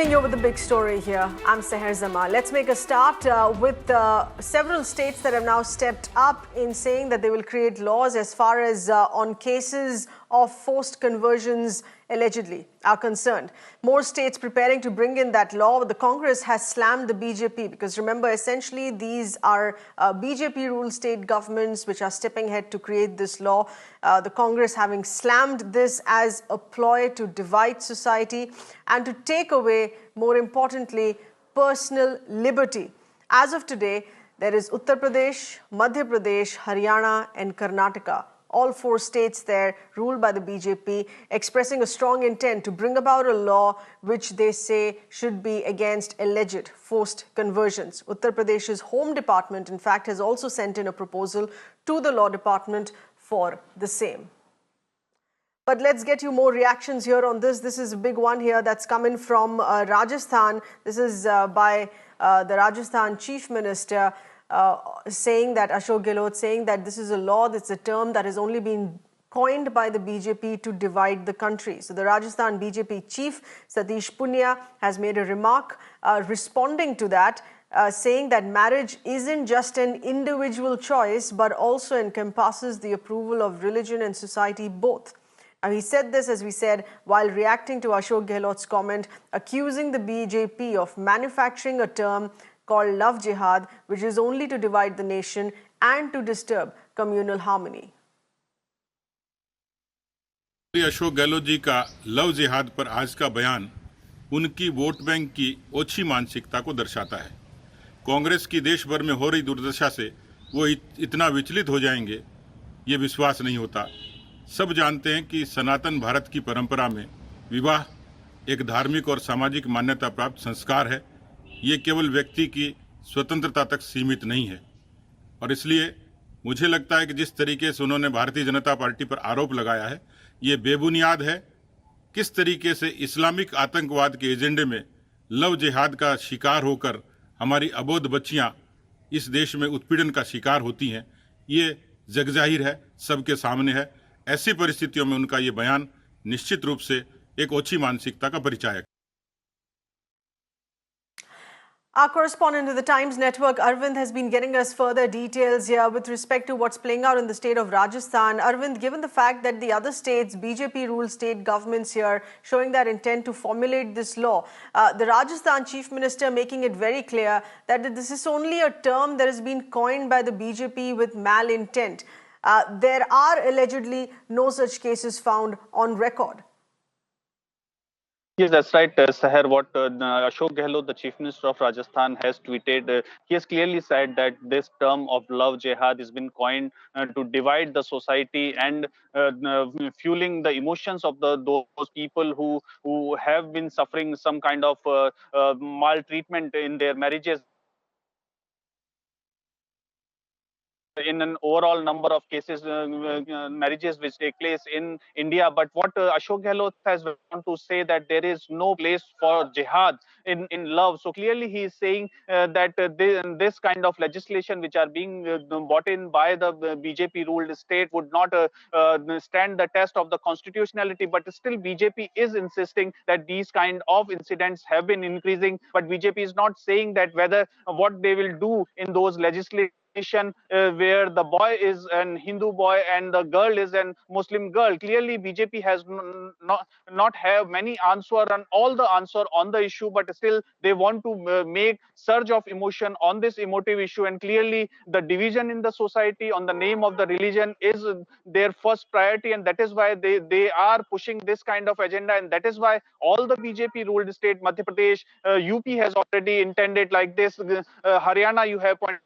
evening, you're with the big story here. I'm Seher Zama. Let's make a start with several states that have now stepped up in saying that they will create laws as far as on cases of forced conversions allegedly are concerned. More states preparing to bring in that law, but the Congress has slammed the BJP because remember, essentially these are BJP-ruled state governments which are stepping ahead to create this law. The Congress having slammed this as a ploy to divide society and to take away, more importantly, personal liberty. As of today, there is Uttar Pradesh, Madhya Pradesh, Haryana and Karnataka. All four states there ruled by the BJP, expressing a strong intent to bring about a law which they say should be against alleged forced conversions. Uttar Pradesh's Home Department, in fact, has also sent in a proposal to the Law Department for the same. But let's get you more reactions here on this. This is a big one here that's coming from Rajasthan. This is by the Rajasthan Chief Minister. Saying that Ashok Gehlot saying that this is a law, that's a term that has only been coined by the BJP to divide the country. So the Rajasthan BJP chief Satish Poonia has made a remark responding to that, saying that marriage isn't just an individual choice but also encompasses the approval of religion and society both. Now, he said this, as we said, while reacting to Ashok Gehlot's comment, accusing the BJP of manufacturing a term called Love Jihad, which is only to divide the nation and to disturb communal harmony. Ashok Gehlot ji का love जिहाद पर आज का बयान उनकी vote bank की ओछी मानसिकता को दर्शाता है। कांग्रेस की देश भर में हो रही दुर्दशा से वो इतना विचलित हो जाएंगे, ये विश्वास नहीं होता। सब जानते हैं कि सनातन भारत की परंपरा में विवाह एक धार्मिक और सामाजिक मान्यता प्राप्त संस्कार है। ये केवल व्यक्ति की स्वतंत्रता तक सीमित नहीं है और इसलिए मुझे लगता है कि जिस तरीके से उन्होंने भारतीय जनता पार्टी पर आरोप लगाया है, ये बेबुनियाद है। किस तरीके से इस्लामिक आतंकवाद के एजेंडे में लव जिहाद का शिकार होकर हमारी अबोध बच्चियां इस देश में उत्पीड़न का शिकार होती हैं, ये जगजाहिर है, सबके सामने है। ऐसी परिस्थितियों में उनका ये बयान निश्चित रूप से एक ओछी मानसिकता का परिचायक है। Our correspondent of the Times Network, Arvind, has been getting us further details here with respect to what's playing out in the state of Rajasthan. Arvind, given the fact that the other states, BJP-ruled state governments here, showing that intent to formulate this law, the Rajasthan Chief Minister making it very clear that this is only a term that has been coined by the BJP with malintent. There are allegedly no such cases found on record. Yes, that's right, Seher. What Ashok Gehlot, the Chief Minister of Rajasthan, has tweeted, he has clearly said that this term of love jihad has been coined to divide the society and fueling the emotions of those people who have been suffering some kind of maltreatment in their marriages. In an overall number of cases, marriages which take place in India. But what Ashok Gehlot has want to say that there is no place for jihad in love. So clearly he is saying that this kind of legislation which are being brought in by the BJP-ruled state would not stand the test of the constitutionality. But still BJP is insisting that these kind of incidents have been increasing. But BJP is not saying that whether what they will do in those legislations where the boy is an Hindu boy and the girl is an Muslim girl. Clearly, BJP has not have many answer and all the answer on the issue, but still they want to make surge of emotion on this emotive issue. And clearly, the division in the society on the name of the religion is their first priority, and that is why they are pushing this kind of agenda. And that is why all the BJP-ruled state, Madhya Pradesh, UP has already intended like this. Haryana, you have pointed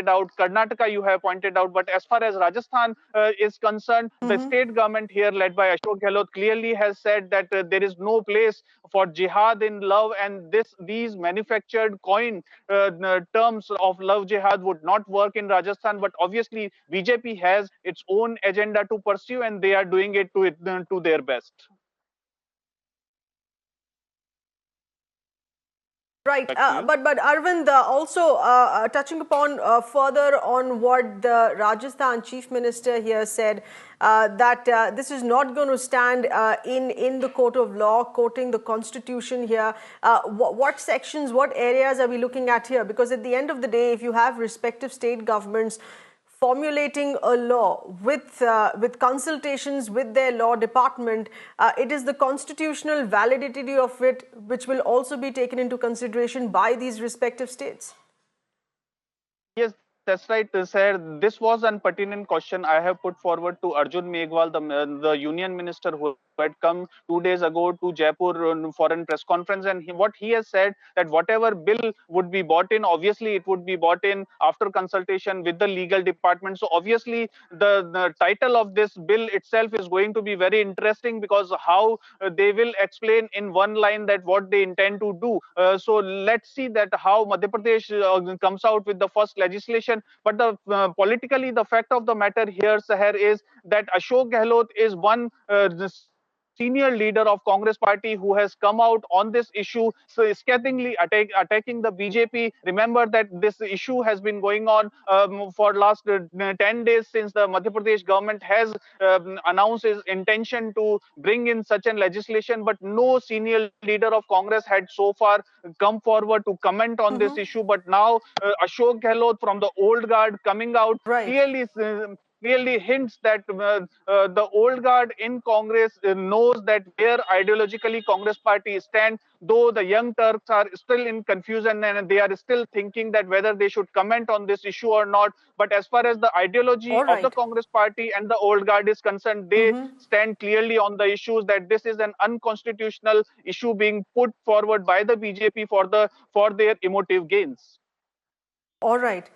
out, Karnataka you have pointed out, but as far as Rajasthan is concerned, the state government here led by Ashok Gehlot clearly has said that there is no place for jihad in love, and these manufactured coin terms of love jihad would not work in Rajasthan. But obviously BJP has its own agenda to pursue and they are doing it to their best. Right, Back to you. but Arvind, also touching upon further on what the Rajasthan Chief Minister here said, that this is not going to stand in the court of law, quoting the Constitution here. What sections, what areas are we looking at here? Because at the end of the day, if you have respective state governments formulating a law with consultations with their law department, it is the constitutional validity of it which will also be taken into consideration by these respective states. Yes, that's right, sir. This was an pertinent question I have put forward to Arjun Meghwal, the union minister who had come 2 days ago to Jaipur for a press conference, and what he has said that whatever bill would be bought in, obviously it would be bought in after consultation with the legal department. So obviously the title of this bill itself is going to be very interesting, because how they will explain in one line that what they intend to do. So let's see that how Madhya Pradesh comes out with the first legislation. But politically, the fact of the matter here, Sahar, is that Ashok Gehlot is one senior leader of Congress party who has come out on this issue, so scathingly attacking the BJP. Remember that this issue has been going on for last 10 days since the Madhya Pradesh government has announced its intention to bring in such an legislation, but no senior leader of Congress had so far come forward to comment on this issue. But now Ashok Gehlot from the old guard coming out Right. clearly hints that the old guard in Congress knows that where ideologically Congress party stand, though the young Turks are still in confusion and they are still thinking that whether they should comment on this issue or not. But as far as the ideology All of the right. Congress party and the old guard is concerned, they stand clearly on the issues that this is an unconstitutional issue being put forward by the BJP for their emotive gains. All right.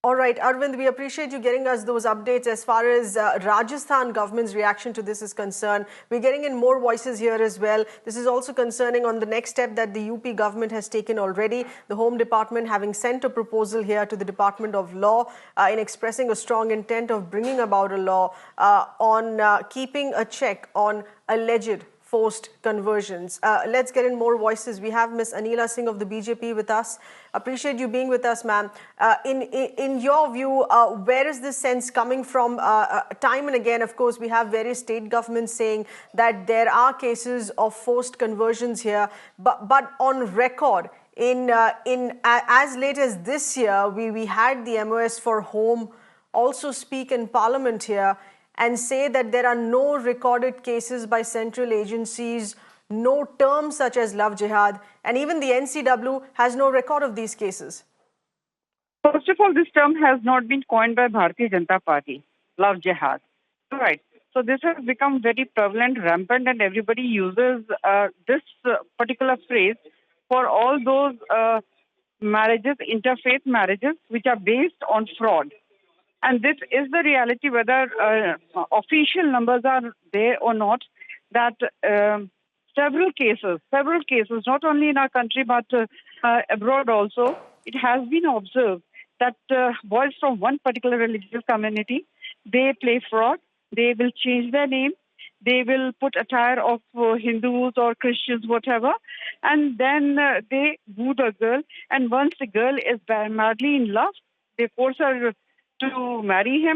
All right, Arvind, we appreciate you getting us those updates as far as Rajasthan government's reaction to this is concerned. We're getting in more voices here as well. This is also concerning on the next step that the UP government has taken already. The Home Department having sent a proposal here to the Department of Law in expressing a strong intent of bringing about a law on keeping a check on alleged forced conversions. Let's get in more voices. We have Ms. Anila Singh of the BJP with us. Appreciate you being with us, ma'am. In your view, where is this sense coming from? Time and again, of course, we have various state governments saying that there are cases of forced conversions here, but on record, in as late as this year, we had the MOS for Home also speak in Parliament here and say that there are no recorded cases by central agencies, no terms such as Love Jihad, and even the NCW has no record of these cases. First of all, this term has not been coined by Bharatiya Janata Party, Love Jihad. Right. So this has become very prevalent, rampant, and everybody uses this particular phrase for all those marriages, interfaith marriages, which are based on fraud. And this is the reality, whether official numbers are there or not, that several cases, not only in our country, but abroad also, it has been observed that boys from one particular religious community, they play fraud, they will change their name, they will put attire of Hindus or Christians, whatever, and then they woo the girl, and once the girl is madly in love, they force her to marry him.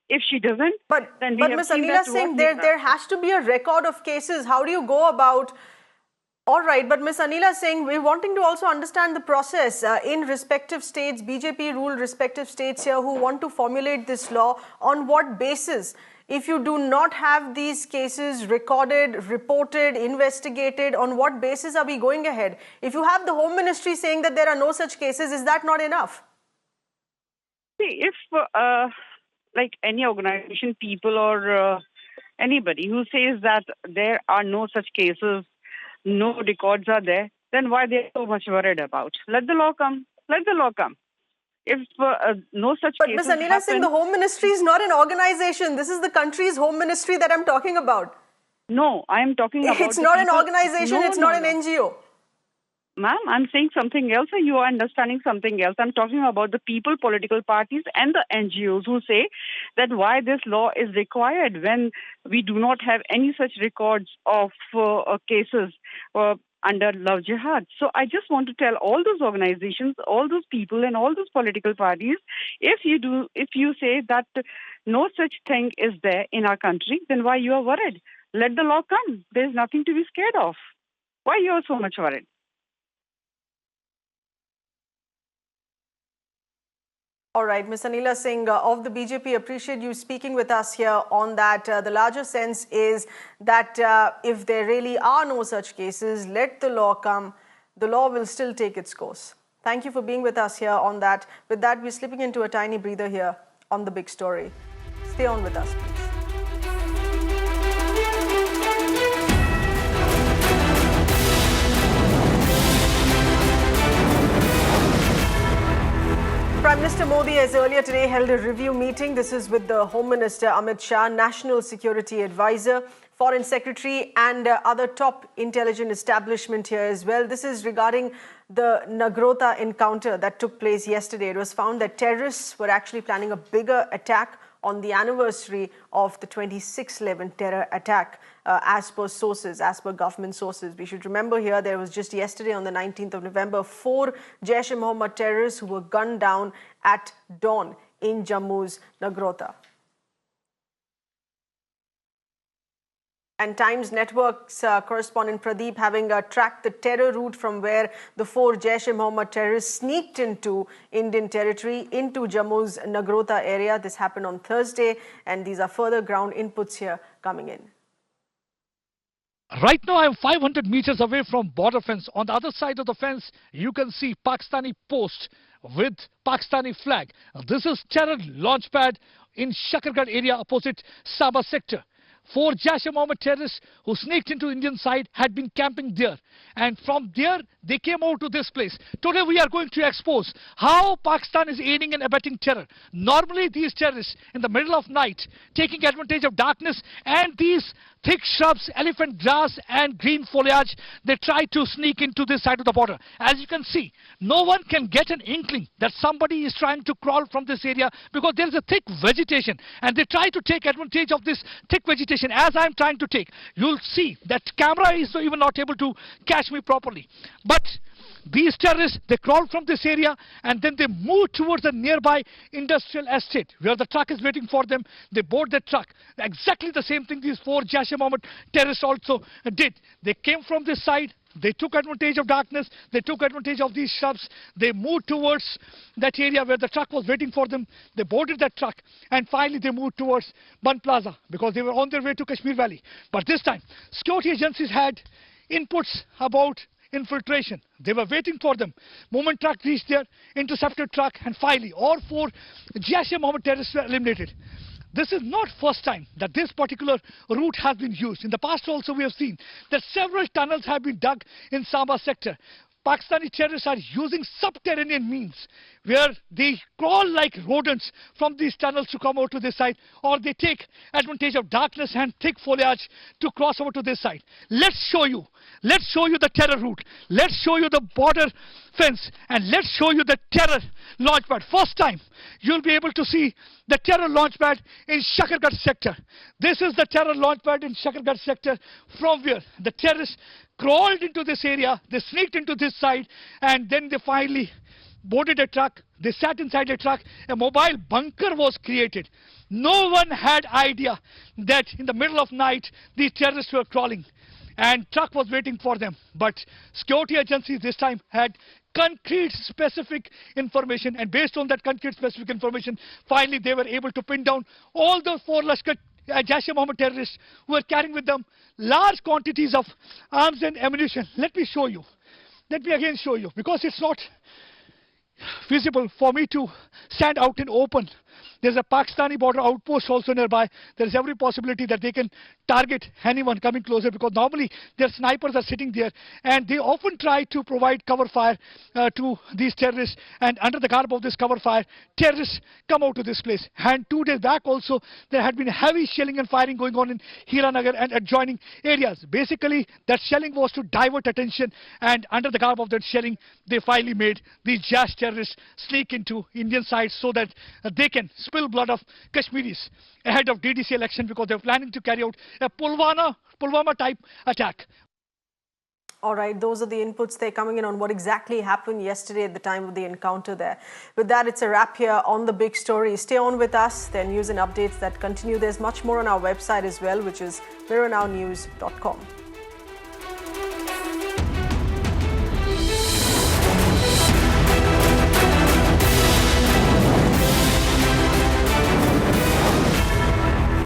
If she doesn't, then we have Ms. seen Anila that Singh, there has to be a record of cases. How do you go about? All right, but Ms. Anila Singh, we're wanting to also understand the process in respective states, BJP ruled respective states here who want to formulate this law. On what basis? If you do not have these cases recorded, reported, investigated, on what basis are we going ahead? If you have the Home Ministry saying that there are no such cases, is that not enough? See, if like any organization, people, or anybody who says that there are no such cases, no records are there, then why they are so much worried about? Let the law come. Let the law come. If no such but cases Ms. Anila Singh, the Home Ministry is not an organization. This is the country's Home Ministry that I'm talking about. No, I am talking about. It's not an organization. It's not an NGO. Ma'am, I'm saying something else and you are understanding something else. I'm talking about the people, political parties and the NGOs who say that why this law is required when we do not have any such records of cases. under Love Jihad. So I just want to tell all those organizations, all those people and all those political parties, if you say that no such thing is there in our country, then why you are worried? Let the law come. There is nothing to be scared of. Why you are so much worried? All right, Ms. Anila Singh of the BJP, appreciate you speaking with us here on that. The larger sense is that if there really are no such cases, let the law come. The law will still take its course. Thank you for being with us here on that. With that, we're slipping into a tiny breather here on the big story. Stay on with us, please. Prime Minister Modi has earlier today held a review meeting. This is with the Home Minister Amit Shah, National Security Advisor, Foreign Secretary and other top intelligence establishment here as well. This is regarding the Nagrota encounter that took place yesterday. It was found that terrorists were actually planning a bigger attack on the anniversary of the 26/11 terror attack, as per sources, as per government sources. We should remember here there was just yesterday on the 19th of November, 4 Jaish-e-Mohammed terrorists who were gunned down at dawn in Jammu's Nagrota. And Times Network's correspondent Pradeep having tracked the terror route from where the 4 Jaish-e-Mohammed terrorists sneaked into Indian territory, into Jammu's Nagrota area. This happened on Thursday, and these are further ground inputs here coming in. Right now, I am 500 meters away from border fence. On the other side of the fence, you can see Pakistani post with Pakistani flag. This is terror launchpad in Shakargarh area opposite Sabah sector. 4 Jaish-e-Mohammed terrorists who sneaked into Indian side had been camping there. And from there, they came out to this place. Today, we are going to expose how Pakistan is aiding and abetting terror. Normally, these terrorists, in the middle of night, taking advantage of darkness and these thick shrubs, elephant grass and green foliage, they try to sneak into this side of the border. As you can see, no one can get an inkling that somebody is trying to crawl from this area because there is a thick vegetation. And they try to take advantage of this thick vegetation. As I am trying to take, you'll see that camera is even not able to catch me properly. But these terrorists, they crawl from this area and then they move towards a nearby industrial estate where the truck is waiting for them. They board the truck. Exactly the same thing these 4 Jaish-e-Mohammed terrorists also did. They came from this side. They took advantage of darkness. They took advantage of these shrubs. They moved towards that area where the truck was waiting for them. They boarded that truck and finally they moved towards Ban Plaza because they were on their way to Kashmir Valley. But this time, security agencies had inputs about infiltration. They were waiting for them. Moment truck reached there, intercepted truck, and finally all 4 Jaish-e-Mohammed terrorists were eliminated. This is not first time that this particular route has been used. In the past also we have seen that several tunnels have been dug in Sabah sector. Pakistani terrorists are using subterranean means where they crawl like rodents from these tunnels to come over to this side, or they take advantage of darkness and thick foliage to cross over to this side. Let's show you the terror route. Let's show you the border fence, and let's show you the terror launchpad. First time you'll be able to see the terror launchpad in Shakargarh sector. This is the terror launchpad in Shakargarh sector from where the terrorists crawled into this area, they sneaked into this side, and then they finally boarded a truck. They sat inside a truck. A mobile bunker was created. No one had idea that in the middle of night these terrorists were crawling and truck was waiting for them. But security agencies this time had concrete specific information, and based on that concrete specific information, finally they were able to pin down all the 4 Jaish-e-Mohammed terrorists who were carrying with them large quantities of arms and ammunition. Let me show you. Let me again show you, because it's not feasible for me to stand out in open. There's a Pakistani border outpost also nearby. There's every possibility that they can target anyone coming closer, because normally their snipers are sitting there and they often try to provide cover fire to these terrorists, and under the garb of this cover fire, terrorists come out to this place. And 2 days back also there had been heavy shelling and firing going on in Hiranagar and adjoining areas. Basically that shelling was to divert attention, and under the garb of that shelling they finally made these Jaish terrorists sneak into Indian side so that they can spill blood of Kashmiris ahead of DDC election, because they're planning to carry out a Pulwama type attack. All right, those are the inputs. They're coming in on what exactly happened yesterday at the time of the encounter there. With that, it's a wrap here on The Big Story. Stay on with us. There are news and updates that continue. There's much more on our website as well, which is mirrornownews.com.